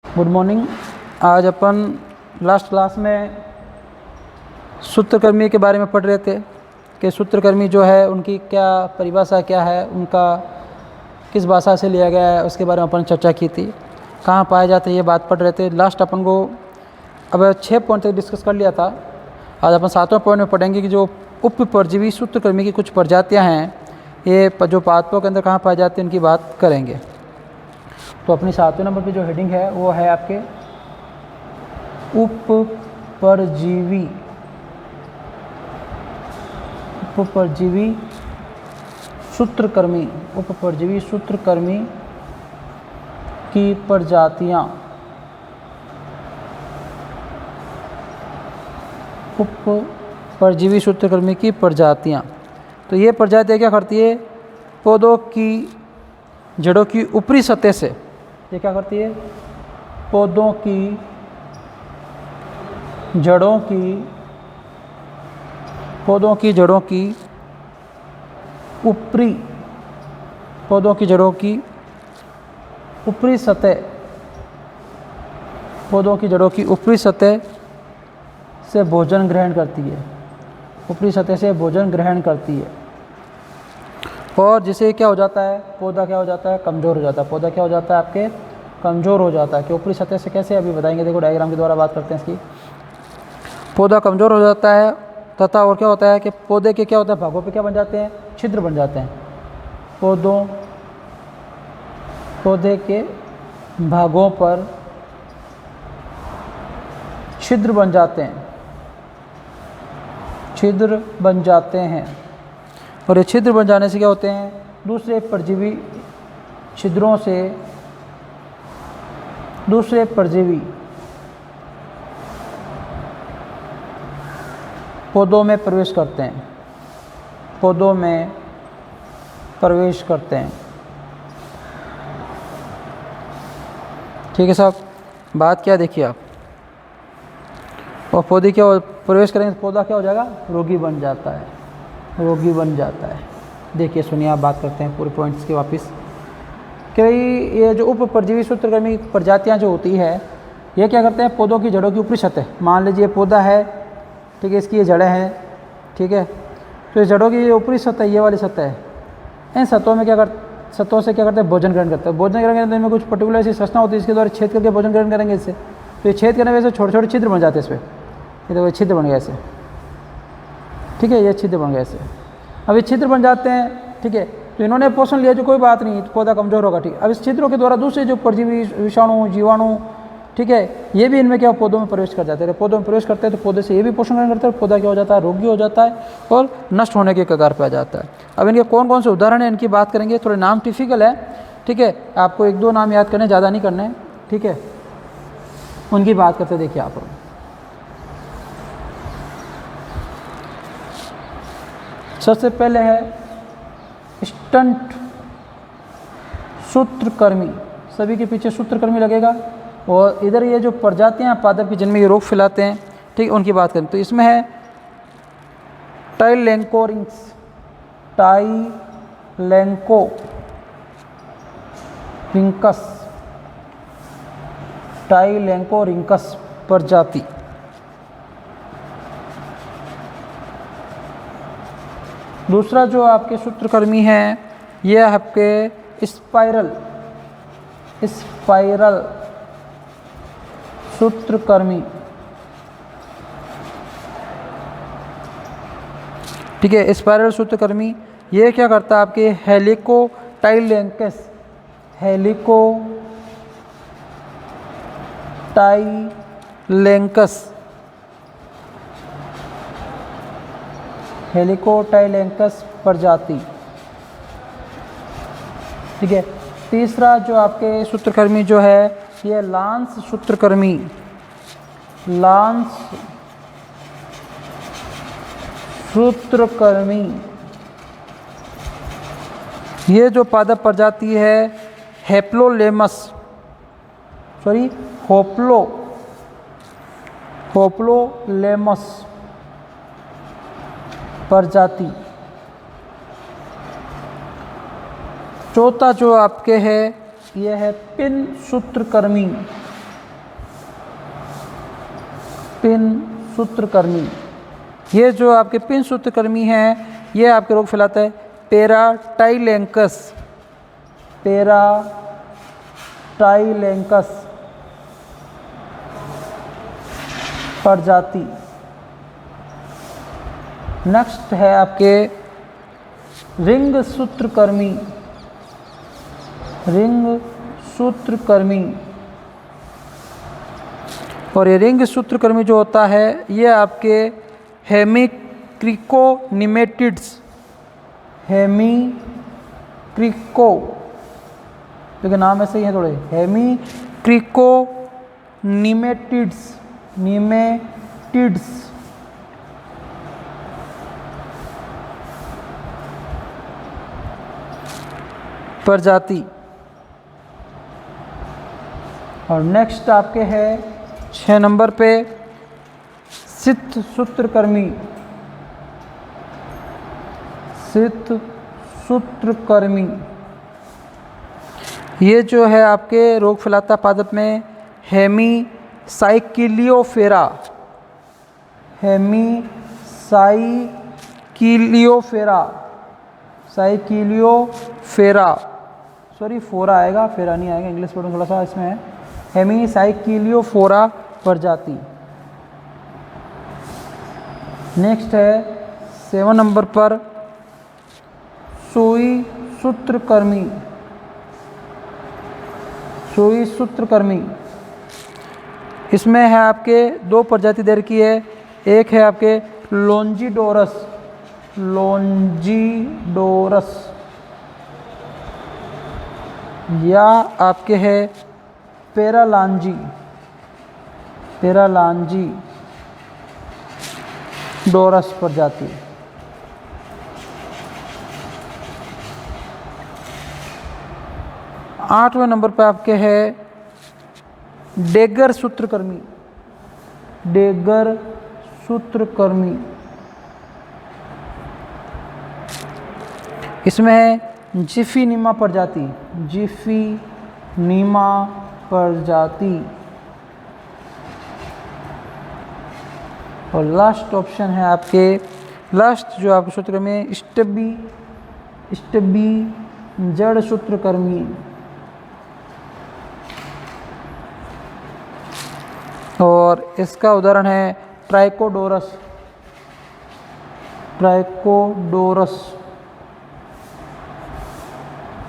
Good morning. आज अपन last class में सूत्रकर्मी के बारे में पढ़ रहे थे कि सूत्रकर्मी जो है उनकी क्या परिभाषा क्या है, उनका किस भाषा से लिया गया है, उसके बारे में अपन चर्चा की थी। कहाँ पाए जाते हैं ये बात पढ़ रहे थे। लास्ट अपन को अब 6 पॉइंट तक डिस्कस कर लिया था। आज अपन 7वें पॉइंट में पढ़ेंगे कि जो उपपरजीवी सूत्रकर्मी की कुछ प्रजातियाँ हैं, ये जो पादपों के अंदर कहाँ पाए जाते हैं उनकी बात करेंगे। तो अपनी 7वें नंबर पे जो हेडिंग है वो है आपके उपपरजीवी सूत्रकर्मी। उपपरजीवी सूत्रकर्मी की प्रजातियाँ। उपपरजीवी सूत्रकर्मी की प्रजातियाँ। तो ये प्रजातियाँ क्या करती है? पौधों की जड़ों की ऊपरी सतह से, ये क्या करती है? पौधों की जड़ों की ऊपरी सतह से भोजन ग्रहण करती है। ऊपरी सतह से भोजन ग्रहण करती है और जिसे क्या हो जाता है? पौधा क्या हो जाता है? कमज़ोर हो जाता है। पौधा क्या हो जाता है? आपके कमज़ोर हो जाता है। कि ऊपरी सतह से कैसे, अभी बताएंगे। देखो डायग्राम के द्वारा बात करते हैं इसकी। पौधा कमज़ोर हो जाता है तथा और क्या होता है कि पौधे के क्या होता है? भागों पे क्या बन जाते हैं? छिद्र बन जाते हैं। पौधे के भागों पर छिद्र बन जाते हैं। और ये छिद्र बन जाने से क्या होते हैं? दूसरे परजीवी पौधों में प्रवेश करते हैं। ठीक है साहब, बात क्या देखिए आप। और पौधे क्या प्रवेश करेंगे तो पौधा क्या हो जाएगा? रोगी बन जाता है। देखिए सुनिए, आप बात करते हैं पूरे पॉइंट्स के वापस। कि ये जो उपपरजीवी सूत्रकर्मी प्रजातियां जो होती है, ये क्या करते हैं? पौधों की जड़ों की ऊपरी सतह, मान लीजिए पौधा है, ठीक है, इसकी ये जड़ें हैं, ठीक है, तो इस जड़ों की ऊपरी सतह, ये वाली सतह है, इन सतहों से क्या करते हैं? भोजन ग्रहण करते हैं। भोजन ग्रहण करने में कुछ पर्टिकुलर ऐसी संरचना होती है, इसके द्वारा छेद करके भोजन ग्रहण करेंगे इससे। तो ये छेद करने वजह से छोटे छोटे छिद्र बन जाते हैं इसमें। ये देखो छिद्र बन गया ऐसे, ठीक है, ये छिद्र बन गया ऐसे। अब ये छिद्र बन जाते हैं, ठीक है, तो इन्होंने पोषण लिया जो कोई बात नहीं, तो पौधा कमज़ोर होगा, ठीक है। अब इस छिद्रों के द्वारा दूसरे जो परजीवी विषाणु जीवाणु, ठीक है, ये भी इनमें क्या पौधों में प्रवेश कर जाते हैं। पौधों में प्रवेश करते हैं तो पौधे से ये भी पोषण ग्रहण करते हैं। पौधा क्या हो जाता है? रोगी हो जाता है और नष्ट होने के कगार पे आ जाता है। अब इनके कौन कौन से उदाहरण हैं इनकी बात करेंगे। थोड़े नाम टिपिकल है, ठीक है, आपको 1-2 नाम याद करने, ज़्यादा नहीं करने, ठीक है, उनकी बात करते देखिए आप। सबसे पहले है स्टंट सूत्रकर्मी। सभी के पीछे सूत्रकर्मी लगेगा। और इधर ये जो प्रजातियां पादप की जिनमें ये रोग फैलाते हैं, ठीक, उनकी बात करें तो इसमें है टाइलेंकोरिंकस प्रजाति। दूसरा जो आपके सूत्रकर्मी हैं, ये आपके स्पाइरल सूत्रकर्मी, ठीक है। स्पाइरल सूत्रकर्मी ये क्या करता है? आपके हेलिकोटाइलेंकस प्रजाति, ठीक है। तीसरा जो आपके सूत्रकर्मी जो है, ये लांस सूत्रकर्मी। ये जो पादप प्रजाति है होप्लोलेमस प्रजाति। चौथा जो आपके है ये है पिन सूत्रकर्मी। पिन सूत्रकृमि। ये जो आपके पिन सूत्रकृमि हैं ये आपके रोग फैलाता है पैराटाइलेंकस, पैराटाइलेंकस प्रजाति। नेक्स्ट है आपके रिंग सूत्रकृमि, रिंग सूत्रकृमि। और ये रिंग सूत्रकृमि जो होता है ये आपके हेमिक्रिकोनिमेटिड्स, हेमिक्रिको, क्योंकि नाम ऐसे ही है थोड़े, हेमिक्रिकोनिमेटिड्स, निमेटिड्स प्रजाति। और नेक्स्ट आपके है 6 नंबर पे सित सूत्रकृमि, सित सूत्रकृमि। ये जो है आपके रोग फैलाता पादप में हेमीसाइकिलियोफेरा, हेमीसाइकिलियोफेरा, साइकिलियोफेरा, सॉरी फोरा आएगा, फेरा नहीं आएगा, इंग्लिश वर्ड थोड़ा सा इसमें है, हेमीसाइकिलियोफोरा प्रजाति। नेक्स्ट है 7 नंबर पर सुई सूत्रकृमि, सुई सूत्रकृमि। इसमें है आपके 2 प्रजाति दे रखी है, एक है आपके लोंजिडोरस, लोंजिडोरस, या आपके है पैरालांजी, पैरालांजी डोरस प्रजाति। आठवें नंबर पर आपके है डेगर सूत्रकृमि, डेगर सूत्रकृमि। इसमें है जिफिनीमा प्रजाति, जिफिनीमा प्रजाति। और लास्ट ऑप्शन है आपके, लास्ट जो आपके सूत्रकृमि है स्टबी, स्टबी जड़ सूत्रकृमि। और इसका उदाहरण है ट्राइकोडोरस, ट्राइकोडोरस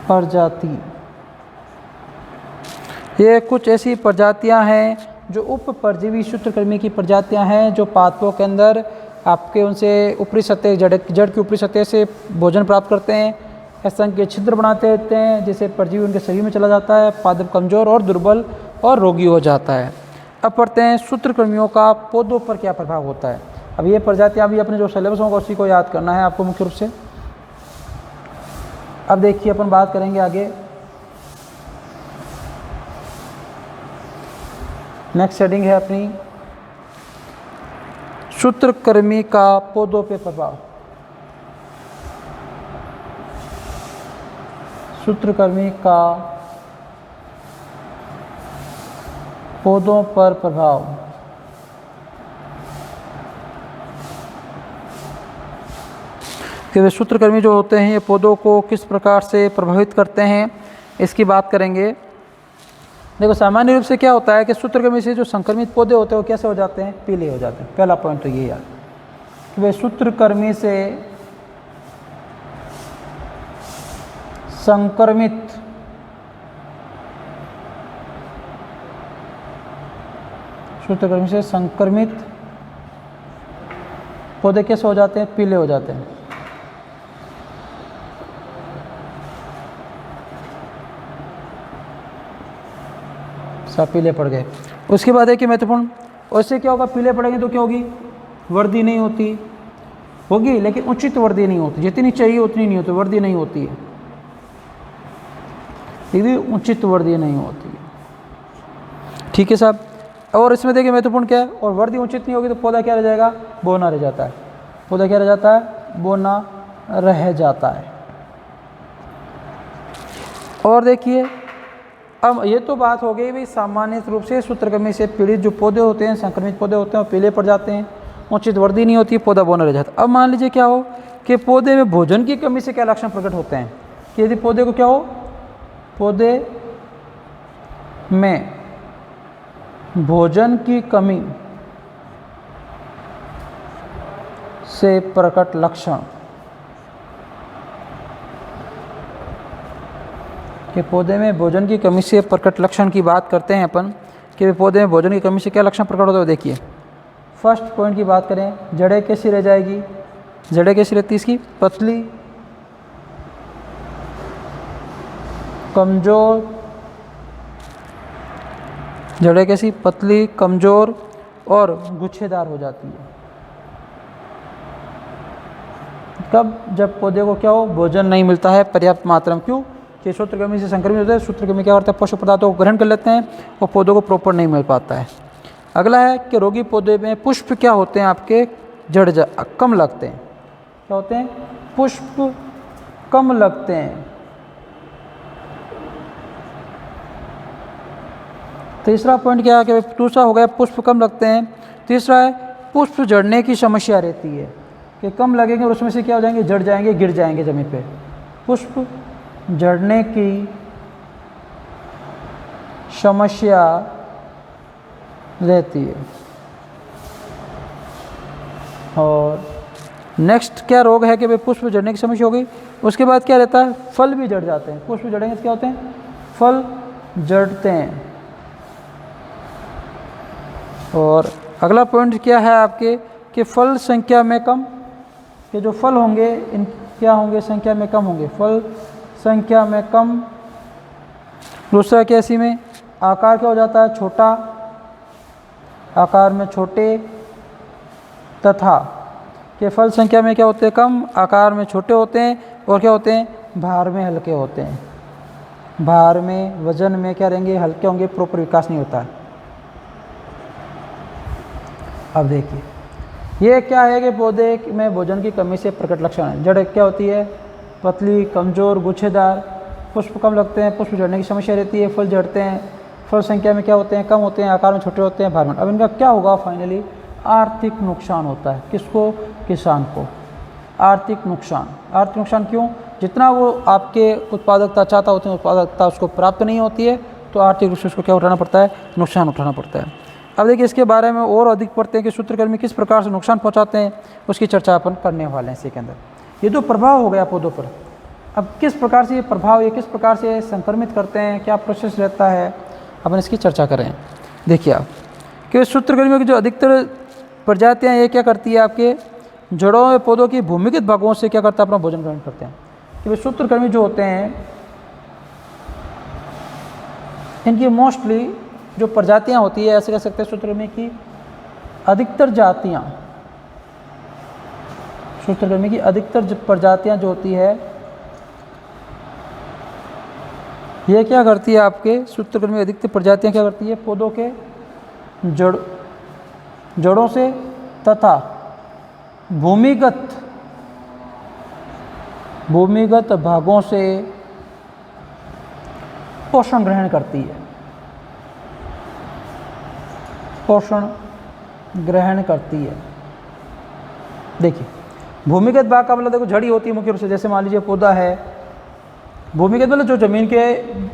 प्रजाति। ये कुछ ऐसी प्रजातियां हैं जो उप परजीवी सूत्रकृमि की प्रजातियां हैं, जो पादपों के अंदर आपके उनसे ऊपरी सतह, जड़ की ऊपरी सतह से भोजन प्राप्त करते हैं, असंख्य छिद्र बनाते रहते हैं, जिससे परजीवी उनके शरीर में चला जाता है, पादप कमजोर और दुर्बल और रोगी हो जाता है। अब पढ़ते हैं सूत्रकृमियों का पौधों पर क्या प्रभाव होता है। अब ये प्रजातियां भी अपने जो सिलेबस होगा उसी को याद करना है आपको मुख्य रूप से। अब देखिए अपन बात करेंगे आगे, नेक्स्ट हेडिंग है अपनी सूत्रकृमि का पौधों पे प्रभाव। सूत्रकृमि का पौधों पर प्रभाव। कि वे सूत्रकृमि जो होते हैं ये पौधों को किस प्रकार से प्रभावित करते हैं, इसकी बात करेंगे। देखो सामान्य रूप से क्या होता है कि सूत्रकृमि से जो संक्रमित पौधे होते हैं वो कैसे हो जाते हैं, पीले हो जाते हैं। पहला पॉइंट तो ये याद कि वे सूत्रकृमि से संक्रमित सूत्रकृमि से संक्रमित पौधे कैसे हो जाते हैं, पीले हो जाते हैं। सब पीले पड़ गए। उसके बाद है कि महत्वपूर्ण, उससे क्या होगा, पीले पड़ेंगे तो क्या होगी, वर्दी नहीं होती, होगी लेकिन उचित वर्दी नहीं होती, जितनी चाहिए उतनी नहीं होती, वर्दी नहीं होती है, यदि उचित वर्दी नहीं होती है। ठीक है साहब। और इसमें देखिए महत्वपूर्ण क्या है, और वर्दी उचित नहीं होगी तो पौधा क्या रह जाएगा, बोना रह जाता है। पौधा क्या रह जाता है, बोना रह जाता है। और देखिए अब ये तो बात हो गई भाई सामान्य रूप से सूत्रकृमि से पीड़ित जो पौधे होते हैं, संक्रमित पौधे होते हैं, वो पीले पड़ जाते हैं, उचित वृद्धि नहीं होती है, पौधा बौना रह जाता है। अब मान लीजिए क्या हो कि पौधे में भोजन की कमी से क्या लक्षण प्रकट होते हैं कि यदि पौधे को क्या हो, पौधे में भोजन की कमी से प्रकट लक्षण कि पौधे में भोजन की कमी से प्रकट लक्षण की बात करते हैं अपन कि पौधे में भोजन की कमी से क्या लक्षण प्रकट होता है। देखिए फर्स्ट पॉइंट की बात करें, जड़ें कैसी रह जाएगी, जड़ें कैसी रहती है इसकी, पतली, कमज़ोर, जड़ें कैसी, पतली, कमज़ोर और गुच्छेदार हो जाती है। कब, जब पौधे को क्या हो, भोजन नहीं मिलता है पर्याप्त मात्रा में। क्यों कि सूत्रकृमि से संक्रमित होते हैं, सूत्रकृमि क्या करता है, पोषक पदार्थों को ग्रहण कर लेते हैं और पौधों को प्रॉपर नहीं मिल पाता है। अगला है कि रोगी पौधे में पुष्प क्या होते हैं आपके, कम लगते हैं। क्या होते हैं, पुष्प कम लगते हैं। तीसरा पॉइंट क्या है कि दूसरा हो गया पुष्प कम लगते हैं। तीसरा है पुष्प झड़ने की समस्या रहती है कि कम लगेंगे और उसमें से क्या हो जाएंगे, झड़ जाएंगे, गिर जाएंगे ज़मीन पे। पुष्प झड़ने की समस्या रहती है। और नेक्स्ट क्या रोग है कि भाई पुष्प झड़ने की समस्या हो गई, उसके बाद क्या रहता है, फल भी झड़ जाते हैं। पुष्प झड़ेंगे तो क्या होते हैं, फल झड़ते हैं। और अगला पॉइंट क्या है आपके कि फल संख्या में कम, कि जो फल होंगे इन क्या होंगे, संख्या में कम होंगे, फल संख्या में कम। दूसरा क्या, इसी में आकार क्या हो जाता है, छोटा, आकार में छोटे, तथा कि फल संख्या में क्या होते हैं, कम, आकार में छोटे होते हैं और क्या होते हैं, भार में हल्के होते हैं। भार में, वजन में क्या रहेंगे, हल्के होंगे, प्रॉपर विकास नहीं होता है। अब देखिए ये क्या है कि पौधे में भोजन की कमी से प्रकट लक्षण है। जड़ क्या होती है, पतली, कमज़ोर, गुच्छेदार, पुष्प कम लगते हैं, पुष्प झड़ने की समस्या रहती है, फल झड़ते हैं, फल संख्या में क्या होते हैं, कम होते हैं, आकार में छोटे होते हैं, भार में। अब इनका क्या होगा, फाइनली आर्थिक नुकसान होता है। किसको, किसान को। आर्थिक नुकसान, आर्थिक नुकसान क्यों, जितना वो आपके उत्पादकता चाहता होते हैं उत्पादकता उसको प्राप्त नहीं होती है, तो आर्थिक रूप से उसको क्या उठाना पड़ता है, नुकसान उठाना पड़ता है। अब देखिए इसके बारे में और अधिक पढ़ते हैं कि सूत्रकृमि किस प्रकार से नुकसान पहुंचाते हैं, उसकी चर्चा अपन करने वाले हैं इसी के अंदर। ये तो प्रभाव हो गया पौधों पर, अब किस प्रकार से ये प्रभाव, ये किस प्रकार से संक्रमित करते हैं, क्या प्रोसेस रहता है, अपन इसकी चर्चा करें। देखिए आप कि सूत्रकृमि की जो अधिकतर प्रजातियाँ ये क्या करती है, आपके जड़ों में पौधों की भूमिगत भागों से क्या करता है, अपना भोजन ग्रहण करते हैं। कि सूत्रकृमि जो होते हैं इनकी मोस्टली जो प्रजातियां होती है, ऐसे कह सकते हैं सूत्रकृमि की अधिकतर जातियां, सूत्रकृमि की अधिकतर प्रजातियां जो होती है ये क्या करती है, आपके सूत्रकृमि अधिकतर प्रजातियां क्या करती है, पौधों के जड़ों से तथा भूमिगत भागों से पोषण ग्रहण करती है, पोषण ग्रहण करती है। देखिए भूमिगत भाग का मतलब देखो जड़ी होती है मुख्य रूप से, जैसे मान लीजिए पौधा है, भूमिगत मतलब जो जमीन के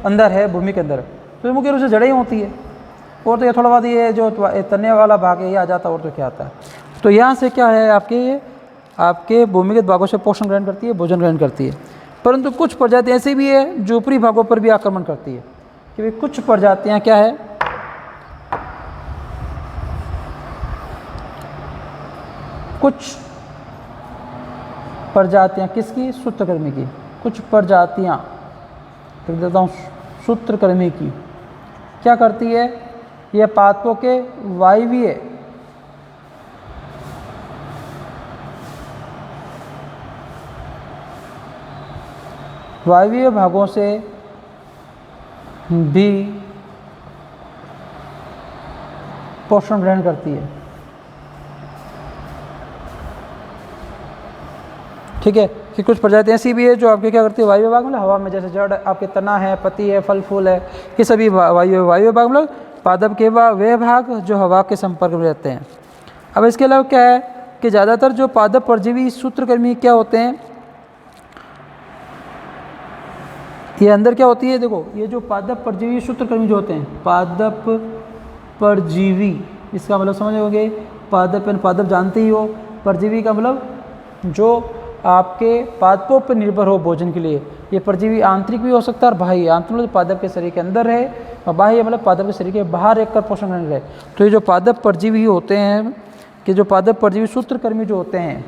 अंदर है, भूमि के अंदर, तो मुख्य रूप से जड़ें ही होती है। और तो ये थोड़ा बाद ये जो तने वाला भाग है ये आ जाता है, और तो क्या आता है। तो यहाँ से क्या है आपके भूमिगत भागों से पोषण ग्रहण करती है, भोजन ग्रहण करती है। परंतु कुछ प्रजातियाँ ऐसी भी है जो ऊपरी भागों पर भी आक्रमण करती है, कि भाई कुछ प्रजातियाँ क्या है, कुछ प्रजातियाँ किसकी, सूत्रकृमि की, कुछ प्रजातियाँ लिख देता हूँ सूत्रकृमि की क्या करती है, ये पादपों के वायवीय भागों से भी पोषण ग्रहण करती है। ठीक है, कि कुछ प्रजातियाँ ऐसी भी है जो आपके क्या करती है वायु विभाग मतलब हवा में, जैसे जड़ आपके तना है, पत्ती है, फल फूल है, ये सभी वायु विभाग मतलब पादप के वे भाग जो हवा के संपर्क में रहते हैं। अब इसके अलावा क्या है कि ज़्यादातर जो पादप परजीवी सूत्रकृमि क्या होते हैं, ये अंदर क्या होती है, देखो ये जो पादप परजीवी सूत्रकृमि जो होते हैं, पादप परजीवी, इसका मतलब समझोगे पादप जानते ही हो, परजीवी का मतलब जो आपके पादपों पर निर्भर हो भोजन के लिए। ये परजीवी आंतरिक भी हो सकता है और बाह्य। आंतरिक मतलब पादप के शरीर के अंदर है और बाह्य मतलब पादप के शरीर के बाहर एक कर पोषण करने रहे। तो ये जो पादप परजीवी होते हैं, कि जो पादप परजीवी सूत्रकृमि जो होते हैं,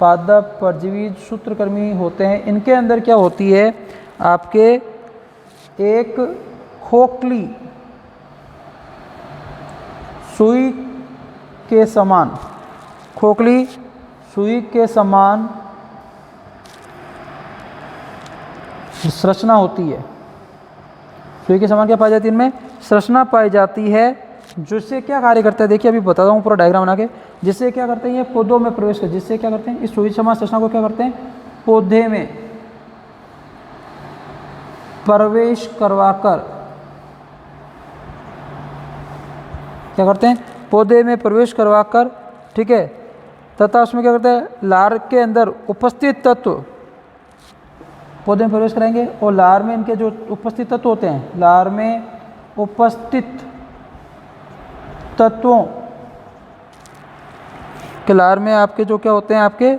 पादप परजीवी सूत्रकृमि होते हैं, इनके अंदर क्या होती है आपके एक खोखली सुई के समान, खोखली सुई के समान संरचना होती है। सुई के समान क्या पाई जाती है, इनमें संरचना पाई जाती है, जिससे क्या कार्य करता है, देखिए अभी बताता हूँ पूरा डायग्राम बना के। जिससे क्या करते हैं, ये पौधों में प्रवेश कर, जिससे क्या करते हैं, इस सुई समान संरचना को क्या करते हैं, पौधे में प्रवेश करवाकर क्या करते हैं, पौधे में प्रवेश करवाकर, ठीक है, तथा उसमें क्या करते हैं, लार के अंदर उपस्थित तत्व पौधे में प्रवेश करेंगे और लार में इनके जो उपस्थित तत्व होते हैं, लार में उपस्थित तत्वों के लार में आपके जो क्या होते हैं आपके,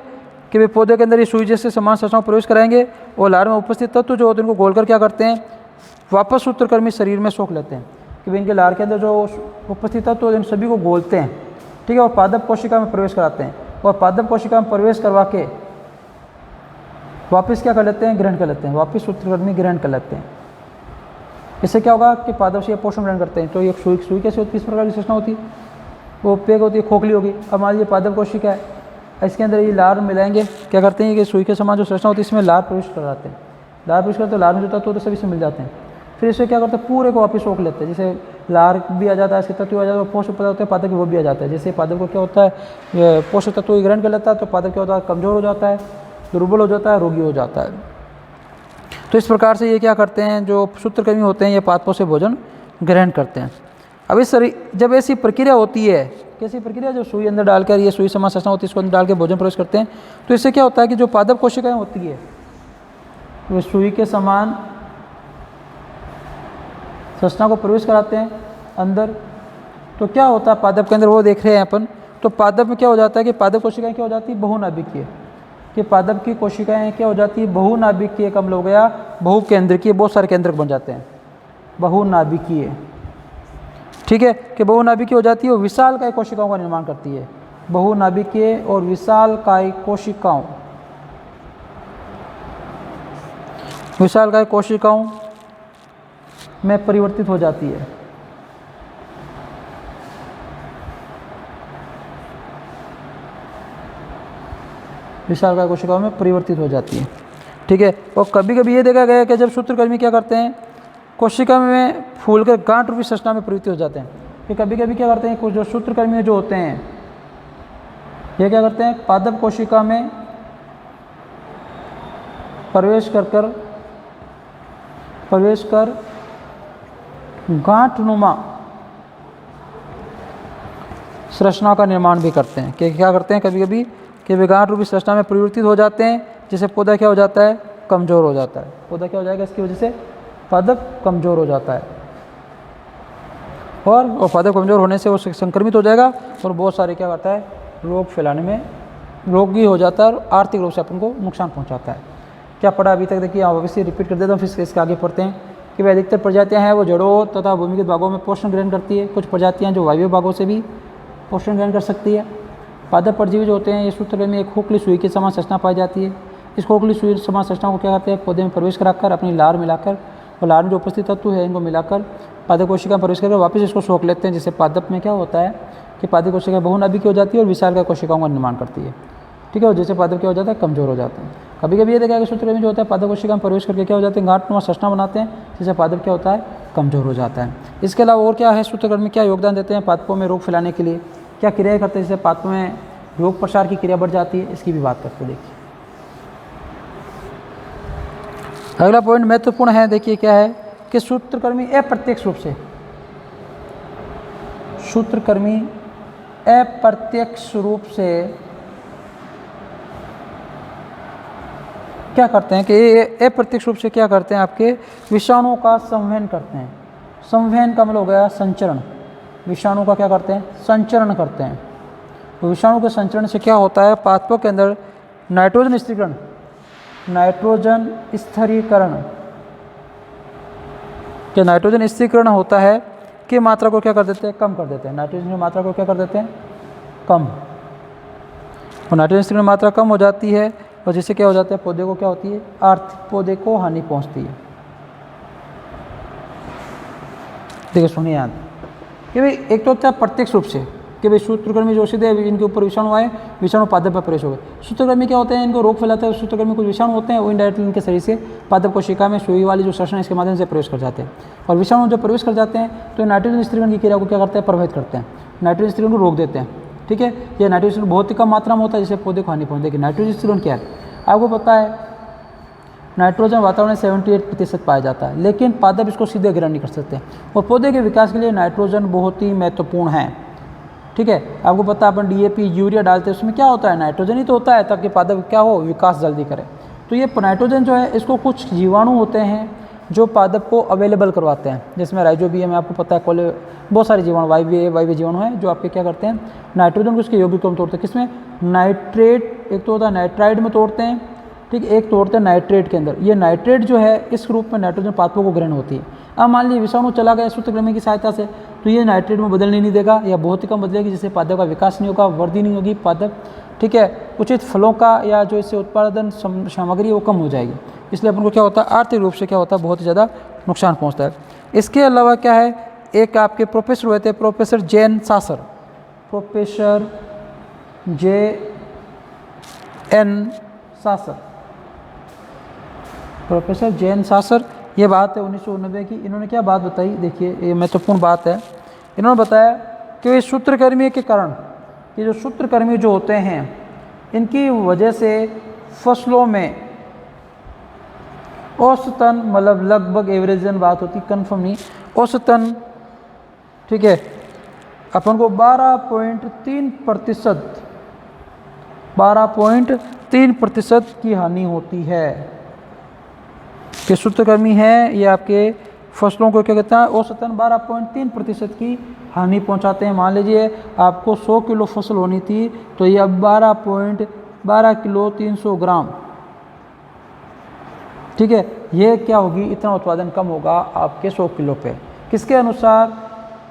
कि वे पौधे के अंदर ये सुई जैसे समान संरचना में प्रवेश कराएंगे और लार में उपस्थित तत्व जो होते हैं उनको गोलकर क्या करते हैं, वापस सूत्रकृमि शरीर में सोख लेते हैं। कि वे इनके लार के अंदर जो उपस्थित तत्व होते हैं सभी को गोलते हैं, ठीक है, और पादप कोशिका में प्रवेश कराते हैं और पादप कोशिका में प्रवेश करवा के वापस क्या कर लेते हैं, ग्रहण कर लेते हैं, वापस सूत्रकृमि ग्रहण कर लेते हैं। इससे क्या होगा कि पादप से पोषण ग्रहण करते हैं। तो ये सुई कैसे होती है, किस प्रकार की संरचना होती है, वो पेग होती है, खोखली होगी। अब मान लीजिए पादप कोशिका है, इसके अंदर ये लार मिलाएंगे, क्या करते हैं कि सुई के समान जो संरचना होती है इसमें लार प्रवेश कराते हैं, लार प्रवेश करते हैं, लार में जो तत्व होते हैं सभी से मिल जाते हैं। फिर इससे क्या करते हैं, पूरे को वापस सोख लेते हैं, जैसे लार भी आ जाता है, इसके तत्व आ जाता है, पोषक पदार्थ होते हैं पादप के वो भी आ जाता है। जैसे पादप को क्या होता है, पोषक तत्व ग्रहण कर लेता है तो पादप क्या होता है, कमज़ोर हो जाता है, दुर्बल हो जाता है, रोगी हो जाता है। तो इस प्रकार से ये क्या करते हैं, जो सूत्रकृमि होते हैं ये पादपों से भोजन ग्रहण करते हैं। अब इस जब ऐसी प्रक्रिया होती है, कैसी प्रक्रिया, जो सुई अंदर डालकर ये सुई समान संरचना होती है इसको अंदर डाल के भोजन प्रवेश करते हैं, तो इससे क्या होता है कि जो पादप कोशिकाएं होती है वो सुई के समान संरचना को प्रवेश कराते हैं अंदर। तो क्या होता है पादप के अंदर, वो देख रहे हैं अपन। तो पादप में क्या हो जाता है कि पादप कोशिकाएं क्या हो जाती है, बहुनाभिकीय, कि पादप की कोशिकाएं क्या हो जाती है, बहुनाभिकीय, कम हो गया बहुकेंद्रकीय, बहुत सारे केंद्रक बन जाते हैं, बहुनाभिकीय, ठीक है, कि बहुनाभिकीय हो जाती है और विशालकाय कोशिकाओं का निर्माण करती है। बहुनाभिकीय और विशालकाय कोशिकाओं, विशालकाय कोशिकाओं में परिवर्तित हो जाती है। विशालकाय कोशिकाओं में परिवर्तित हो जाती है, ठीक है। और कभी कभी ये देखा गया कि जब सूत्रकृमि क्या करते हैं, कोशिका में फूल कर गांठ रूपी संरचना में प्रवृत्ति हो जाते हैं। कि कभी कभी क्या करते हैं, कुछ जो सूत्रकृमि जो होते हैं ये क्या करते हैं, पादप कोशिका में प्रवेश कर गांठनुमा संरचना का निर्माण भी करते हैं। कि क्या करते हैं कभी कभी कि वे गांठ रूपी संरचना में परिवर्तित हो जाते हैं, जिससे पौधा क्या हो जाता है, कमज़ोर हो जाता है। पौधा क्या हो जाएगा, इसकी वजह से पादप कमज़ोर हो जाता है और पादप कमज़ोर होने से वो संक्रमित हो जाएगा और बहुत सारे क्या करता है, रोग फैलाने में रोगी हो जाता है और आर्थिक रूप से अपन को नुकसान पहुंचाता है। क्या पढ़ा अभी तक, देखिए ऑब्वियसली रिपीट कर देता हूँ, फिर इसके आगे पढ़ते हैं कि वह अधिकतर प्रजातियाँ हैं वो जड़ों तथा भूमिगत भागों में पोषण ग्रहण करती है। कुछ प्रजातियाँ जो वायु भागों से भी पोषण ग्रहण कर सकती है। पादप परजीवी जो होते हैं ये सूत्रकृमि में एक खोखली सुई के समान संरचना पाई जाती है। इस खोखली सुई समान संरचना को क्या करते हैं, पौधे में प्रवेश कराकर अपनी लार मिलाकर और लार में जो उपस्थित तत्व है इनको मिलाकर पादप कोशिका में प्रवेश करके वापस इसको सोख लेते हैं। जिससे पादप में क्या होता है कि पादप कोशिका बहुनाभिकीय हो जाती है और विशालकाय कोशिकाओं का निर्माण करती है, ठीक है। और जैसे पादप क्या हो जाता है, कमज़ोर हो जाते हैं। कभी कभी ये देखा कि सूत्रकृमि जो होता है पादप कोशिका में प्रवेश करके क्या हो जाते हैं, गांठनुमा संरचना बनाते हैं, जिससे पादप क्या होता है, कमज़ोर हो जाता है। इसके अलावा और क्या है, सूत्रकृमि क्या योगदान देते हैं पादपों में रोग फैलाने के लिए, क्या क्रियाएँ करते हैं, जिससे पादपों में रोग प्रसार की क्रिया बढ़ जाती है, इसकी भी बात करते हैं। देखिए अगला पॉइंट महत्वपूर्ण है, देखिए क्या है कि सूत्रकृमि अप्रत्यक्ष रूप से, सूत्रकृमि अप्रत्यक्ष रूप से क्या करते हैं कि ये अप्रत्यक्ष रूप से क्या करते हैं, आपके विषाणुओं का संवहन करते हैं। संवहन का मतलब हो गया संचरण, विषाणु का क्या करते हैं, संचरण करते हैं। तो विषाणु के संचरण से क्या होता है, पादपों के अंदर नाइट्रोजन स्थिरीकरण, नाइट्रोजन स्थिरीकरण के नाइट्रोजन स्थिरीकरण होता है कि मात्रा को क्या कर देते हैं, कम कर देते हैं। नाइट्रोजन की मात्रा को क्या कर देते हैं, कम। और नाइट्रोजन स्थिरीकरण मात्रा कम हो जाती है और जिससे क्या हो जाता है, पौधे को क्या होती है, पौधे को हानि पहुंचती है। देखिए सुनिए याद कि भाई एक तो होता है प्रत्यक्ष रूप से कि भाई सूत्रकृमि जो सीधे इनके ऊपर विषाणु आए, विषाणु पादप पर प्रवेश हो गए। सूत्रकृमि क्या होते हैं, इनको रोग फैलाते हैं। सूत्रकृमि कुछ विषाणु होते हैं, वो इनडायरेक्टली इनके शरीर से पादप कोशिका में सुई वाली जो श्वसन है इसके माध्यम से प्रवेश कर जाते हैं। और विषाणु जब प्रवेश कर जाते हैं तो नाइट्रोजन स्थिरीकरण की क्रिया को क्या करते हैं, प्रभावित करते हैं, नाइट्रोजन स्थिरीकरण को रोक देते हैं। ठीक है, ये नाइट्रोजन बहुत ही कम मात्रा में होता है जिससे पौधे को हानि पहुंचती है। नाइट्रोजन स्थिरीकरण क्या है आपको पता है, नाइट्रोजन वातावरण में 78% पाया जाता है, लेकिन पादप इसको सीधे ग्रहण नहीं कर सकते। और पौधे के विकास के लिए नाइट्रोजन बहुत ही महत्वपूर्ण है। ठीक है, आपको पता है अपन DAP यूरिया डालते हैं, उसमें क्या होता है, नाइट्रोजन ही तो होता है ताकि पादप क्या हो, विकास जल्दी करे। तो ये नाइट्रोजन जो है इसको कुछ जीवाणु होते हैं जो पादप को अवेलेबल करवाते हैं, जिसमें राइजोबियम है, आपको पता है, बहुत सारे जीवाणु वायवीय जीवाणु हैं जो आपके क्या करते हैं, नाइट्रोजन को उसके यौगिक में तोड़ते हैं। किसमें, नाइट्रेट, एक तो होता है नाइट्राइड में तोड़ते हैं, ठीक, एक तोड़ते हैं नाइट्रेट के अंदर। ये नाइट्रेट जो है इस रूप में नाइट्रोजन पादपों को ग्रहण होती है। अब मान लीजिए विषाणु चला गया सूत्रकृमि की सहायता से, तो ये नाइट्रेट में बदलने नहीं देगा या बहुत ही कम बदलेगी, जिससे पादप का विकास नहीं होगा, वृद्धि नहीं होगी पादप। ठीक है, उचित फलों का या जो इससे उत्पादन सामग्री वो कम हो जाएगी। इसलिए अपन को क्या होता है, आर्थिक रूप से क्या होता है, बहुत ही ज़्यादा नुकसान पहुँचता है। इसके अलावा क्या है, एक आपके प्रोफेसर हुए थे, प्रोफेसर जैन सासर, प्रोफेसर JN सासर, प्रोफेसर जैन सासर, ये बात है 1990 की। इन्होंने क्या बात बताई, देखिए ये महत्वपूर्ण बात है। इन्होंने बताया कि सूत्रकृमि के कारण, ये जो सूत्रकृमि जो होते हैं इनकी वजह से फसलों में औसतन, मतलब लगभग एवरेजन बात होती, कन्फर्म नहीं, औसतन, ठीक है, अपन को 12.3% की हानि होती है। कि सूत्रकृमि है ये आपके फसलों को क्या कहता है, औसतन 12.3% की हानि पहुंचाते हैं। मान लीजिए आपको 100 किलो फसल होनी थी तो ये अब 12 किलो 300 ग्राम, ठीक है, ये क्या होगी, इतना उत्पादन कम होगा आपके 100 किलो पे। किसके अनुसार,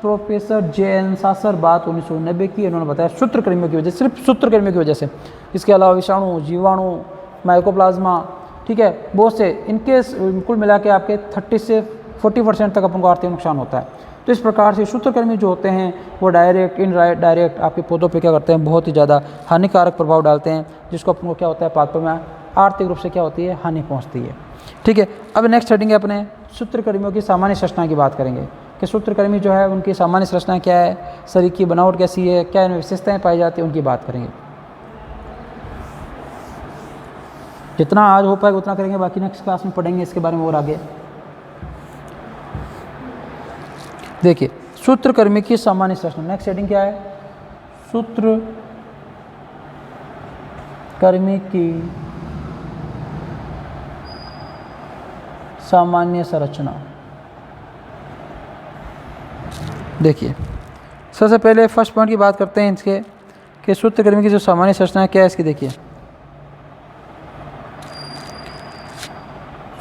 प्रोफेसर JN सासर, बात 1990 की। इन्होंने बताया सूत्रकृमियों की वजह, सिर्फ सूत्रकृमियों की वजह से। इसके अलावा विषाणु, जीवाणु, माइकोप्लाज्मा, ठीक है, बहुत से, इनके कुल मिला के आपके 30 से 40% तक अपन को आर्थिक नुकसान होता है। तो इस प्रकार से सूत्रकृमि जो होते हैं वो डायरेक्ट इनडायरेक्ट आपके पौधों पे क्या करते हैं, बहुत ही ज़्यादा हानिकारक प्रभाव डालते हैं, जिसको अपन को क्या होता है, पादपों में आर्थिक रूप से क्या होती है, हानि पहुँचती है। ठीक है, अब नेक्स्ट हेडिंग है अपने सूत्रकृमियों की सामान्य संरचना की बात करेंगे कि सूत्रकृमि जो है उनकी सामान्य संरचना क्या है, शरीर की बनावट कैसी है, क्या इनमें विशेषताएँ पाई जाती हैं, उनकी बात करेंगे। जितना आज हो पाएगा उतना करेंगे, बाकी नेक्स्ट क्लास में पढ़ेंगे इसके बारे में और आगे। देखिए सूत्रकृमि की सामान्य संरचना, नेक्स्ट हेडिंग क्या है, सूत्रकृमि की सामान्य संरचना। देखिए सबसे पहले फर्स्ट पॉइंट की बात करते हैं इसके कि सूत्रकृमि की जो सामान्य संरचना है क्या है इसकी। देखिए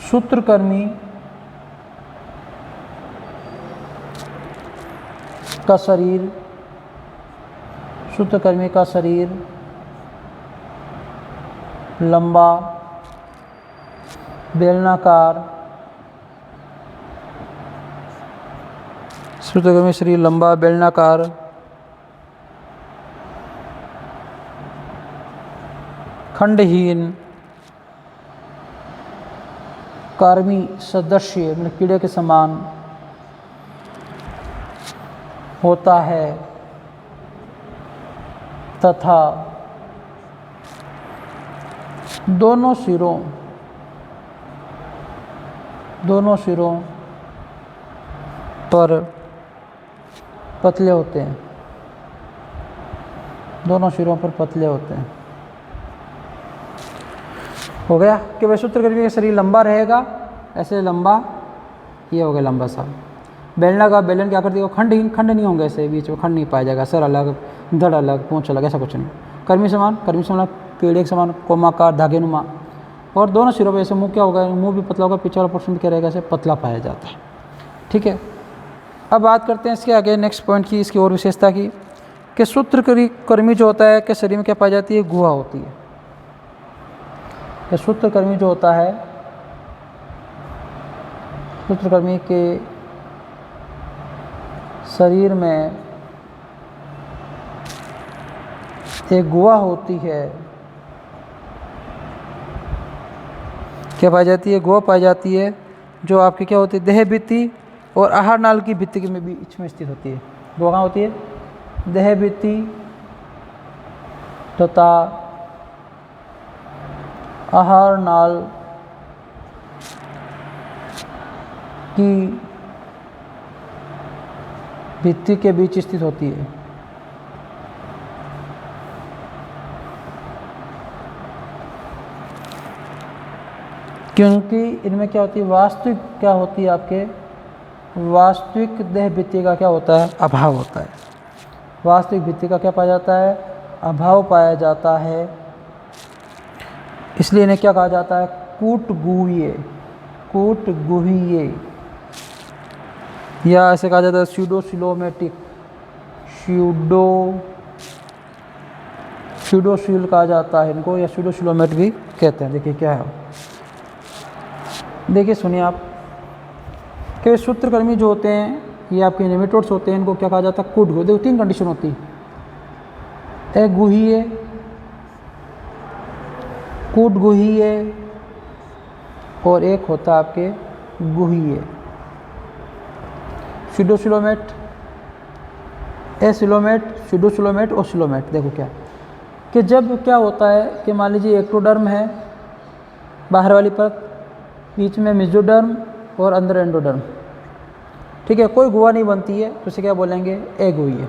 सूत्रकृमि का शरीर, सूत्रकृमि का शरीर लंबा, बेलनाकार, सूत्रकृमि शरीर लंबा, बेलनाकार, खंडहीन, कार्मी सदृश्य, मतलब कीड़े के समान होता है तथा दोनों सिरों दोनों सिरों पर पतले होते हैं, दोनों सिरों पर पतले होते हैं। हो गया कि वह सूत्रकृमि का शरीर लंबा रहेगा, ऐसे लंबा, ये हो गया लंबा सा। बेलना का बेलन क्या कर दिया, खंड नहीं होंगे, ऐसे बीच में खंड नहीं पाया जाएगा, सर अलग, धड़ अलग, पूंछ अलग, ऐसा कुछ नहीं। कर्मी समान पेड़ के समान, कोमाकार, धागेनुमा। और दोनों सिरों पर ऐसे मुंह क्या होगा, मुंह भी पतला होगा, पीछे वाला पोर्शन भी क्या रहेगा, ऐसे पतला पाया जाता है। ठीक है, अब बात करते हैं इसके आगे नेक्स्ट पॉइंट की, इसकी और विशेषता की, कि सूत्रकृमि जो होता है कि शरीर में क्या पाई जाती है, गुहा होती है। कि सूत्रकृमि जो होता है, सूत्रकृमि के शरीर में एक गुहा होती है। क्या पाई जाती है, गुहा पाई जाती है, जो आपकी क्या होती है, देह भित्ति और आहार नाल की भित्ति के में बीच में स्थित होती है। गुहा कहाँ होती है, देह भित्ति तथा आहार नाल की भित्ति के बीच स्थित होती है। क्योंकि इनमें क्या होती है, वास्तविक क्या होती है, आपके वास्तविक देह भित्ति का क्या होता है, अभाव होता है। वास्तविक भित्ति का क्या पाया जाता है, अभाव पाया जाता है। इसलिए इन्हें क्या कहा जाता है, कूटगुहीय, कूटगुहीय, या ऐसे कहा जाता है स्यूडोसिलोमेटिक, स्यूडोसिल कहा जाता है इनको, या स्यूडोसिलोमेट भी कहते हैं। देखिए क्या है, देखिए सुनिए आप, कि सूत्रकृमि जो होते हैं, ये आपके नेमेटोड्स होते हैं, इनको क्या कहा जाता है, कूटगुहीय। देखो 3 कंडीशन होती है, एक गुहीय, कूटगुहीय, और एक होता है आपके गुहीय। स्यूडोसिलोमेट, एसिलोमेट, स्यूडोसिलोमेट और सिलोमेट। देखो क्या कि जब क्या होता है कि मान लीजिए एक्टोडर्म है, बाहर वाली परत, बीच में मेसोडर्म और अंदर एंडोडर्म। ठीक है, कोई गुहा नहीं बनती है, तो उसे क्या बोलेंगे, अगुहीय।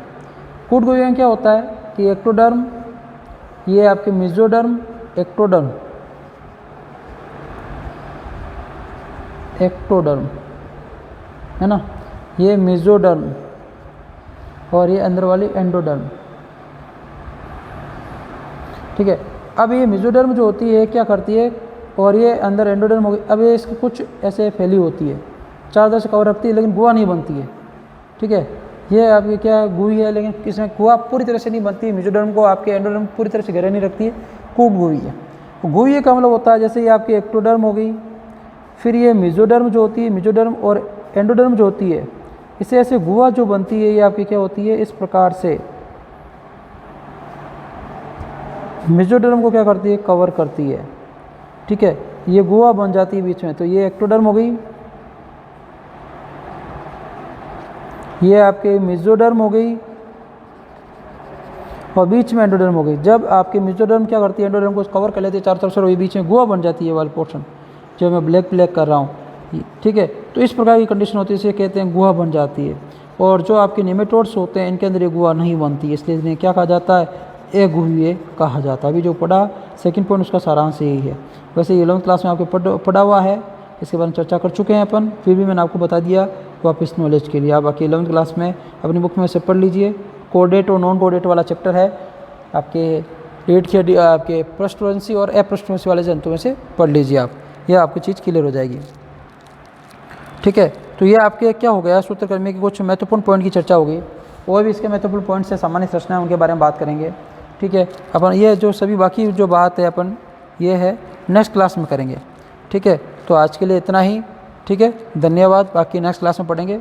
कूटगुहीय में क्या होता है कि एक्टोडर्म, ये आपके मेसोडर्म, एक्टोडर्म है ना, ये मेसोडर्म और ये अंदर वाली एंडोडर्म। ठीक है, अब ये मेसोडर्म जो होती है क्या करती है, और ये अंदर एंडोडर्म हो गई। अब ये इसकी कुछ ऐसे फैली होती है, चारों से कवर रखती है, लेकिन गुहा नहीं बनती है। ठीक है, ये आपकी क्या गुही है, लेकिन इसमें गुहा पूरी तरह से नहीं बनती है। मेसोडर्म को आपके एंडोडर्म पूरी तरह से घेरे नहीं रखती है, कूटगुहीय है। गुहीय का मतलब होता है, जैसे ये आपकी एक्टोडर्म हो गई, फिर ये मेसोडर्म जो होती है, मेसोडर्म और एंडोडर्म जो होती है, इसे ऐसे गुहा जो बनती है, ये आपकी क्या होती है, इस प्रकार से मेसोडर्म को क्या करती है, कवर करती है। ठीक है, ये गुहा बन जाती है बीच में, तो ये एक्टोडर्म हो गई, ये आपके मेसोडर्म हो गई, और बीच में एंडोडर्म हो गई। जब आपके मेसोडर्म क्या करती है, एंडोडर्म को कवर कर लेती है चारों तरफ से, और ये बीच में गुहा बन जाती है, वाला पोर्शन जो मैं ब्लैक कर रहा हूँ। ठीक है, तो इस प्रकार की कंडीशन होती है, इसे कहते हैं गुहा बन जाती है। और जो आपके नेमेटोड्स होते हैं, इनके अंदर ये गुहा नहीं बनती है, इसलिए इन्हें क्या कहा जाता है, अगुहीय कहा जाता है। अभी जो पढ़ा सेकंड पॉइंट, उसका सारांश यही है। वैसे 11वीं क्लास में आपको पढ़ा हुआ है, इसके बारे में चर्चा कर चुके हैं अपन, फिर भी मैंने आपको बता दिया वापस नॉलेज के लिए। आप बाकी 11वीं क्लास में अपनी बुक में से पढ़ लीजिए, कोडेट और नॉन कोडेट वाला चैप्टर है आपके, डेट के आपके पृष्ठवंशी और अपृष्ठवंशी वाले जंतु में से पढ़ लीजिए आप, यह आपकी चीज़ क्लियर हो जाएगी। ठीक है, तो ये आपके क्या हो गया, सूत्रकृमि के कुछ महत्वपूर्ण पॉइंट की चर्चा होगी, और भी इसके महत्वपूर्ण पॉइंट से सामान्य संरचना है, उनके बारे में बात करेंगे। ठीक है, अपन ये जो सभी बाकी जो बात है अपन ये है नेक्स्ट क्लास में करेंगे। ठीक है, तो आज के लिए इतना ही। ठीक है, धन्यवाद, बाकी नेक्स्ट क्लास में पढ़ेंगे।